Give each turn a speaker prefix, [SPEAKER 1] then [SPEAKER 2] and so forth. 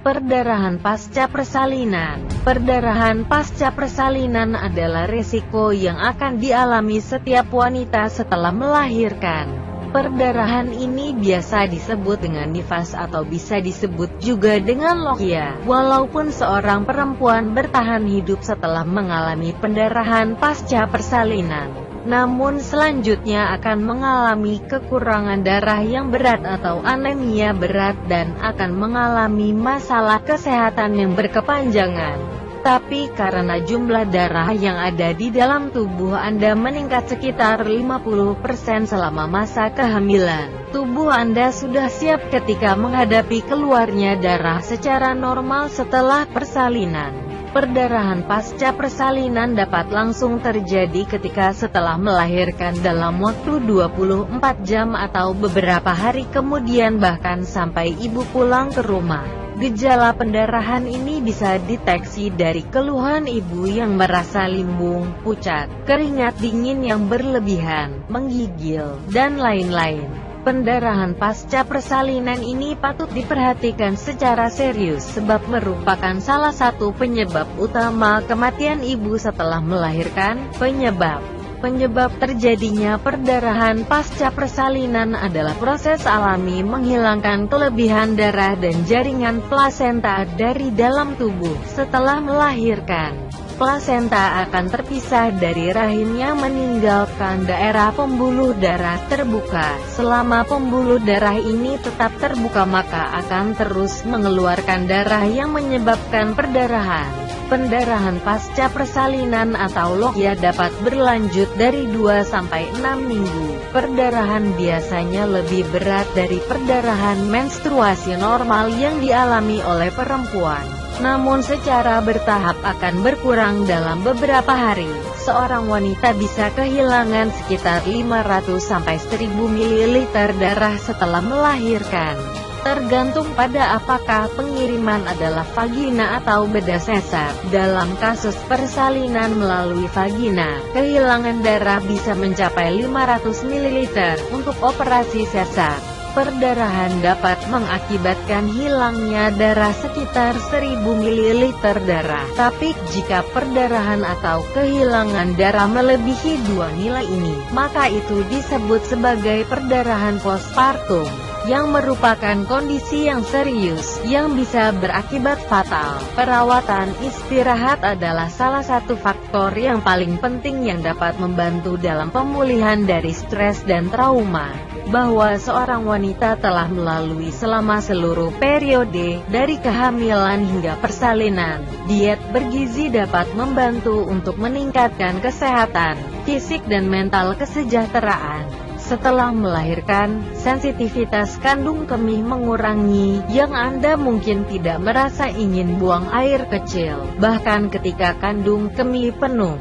[SPEAKER 1] Perdarahan pasca persalinan. Perdarahan pasca persalinan adalah resiko yang akan dialami setiap wanita setelah melahirkan. Perdarahan ini biasa disebut dengan nifas atau bisa disebut juga dengan lokia. Walaupun seorang perempuan bertahan hidup setelah mengalami pendarahan pasca persalinan, namun selanjutnya akan mengalami kekurangan darah yang berat atau anemia berat dan akan mengalami masalah kesehatan yang berkepanjangan. Tapi karena jumlah darah yang ada di dalam tubuh Anda meningkat sekitar 50% selama masa kehamilan, tubuh Anda sudah siap ketika menghadapi keluarnya darah secara normal setelah persalinan. Perdarahan pasca persalinan dapat langsung terjadi ketika setelah melahirkan dalam waktu 24 jam atau beberapa hari kemudian bahkan sampai ibu pulang ke rumah. Gejala pendarahan ini bisa deteksi dari keluhan ibu yang merasa limbung, pucat, keringat dingin yang berlebihan, menggigil, dan lain-lain. Pendarahan pasca persalinan ini patut diperhatikan secara serius sebab merupakan salah satu penyebab utama kematian ibu setelah melahirkan. Penyebab terjadinya perdarahan pasca persalinan adalah proses alami menghilangkan kelebihan darah dan jaringan plasenta dari dalam tubuh. Setelah melahirkan, plasenta akan terpisah dari rahim yang meninggalkan daerah pembuluh darah terbuka. Selama pembuluh darah ini tetap terbuka maka akan terus mengeluarkan darah yang menyebabkan perdarahan. Pendarahan pasca persalinan atau lokia dapat berlanjut dari 2-6 minggu. Perdarahan biasanya lebih berat dari perdarahan menstruasi normal yang dialami oleh perempuan. Namun secara bertahap akan berkurang dalam beberapa hari. Seorang wanita bisa kehilangan sekitar 500-1000 ml darah setelah melahirkan. Tergantung pada apakah pengiriman adalah vagina atau bedah sesar. Dalam kasus persalinan melalui vagina, kehilangan darah bisa mencapai 500 ml. Untuk operasi sesar, perdarahan dapat mengakibatkan hilangnya darah sekitar 1000 ml darah. Tapi jika perdarahan atau kehilangan darah melebihi dua nilai ini, maka itu disebut sebagai perdarahan postpartum, yang merupakan kondisi yang serius, yang bisa berakibat fatal. Perawatan istirahat adalah salah satu faktor yang paling penting yang dapat membantu dalam pemulihan dari stres dan trauma bahwa seorang wanita telah melalui selama seluruh periode, dari kehamilan hingga persalinan. Diet bergizi dapat membantu untuk meningkatkan kesehatan fisik dan mental kesejahteraan. Setelah melahirkan, sensitivitas kandung kemih mengurangi, yang Anda mungkin tidak merasa ingin buang air kecil, bahkan ketika kandung kemih penuh.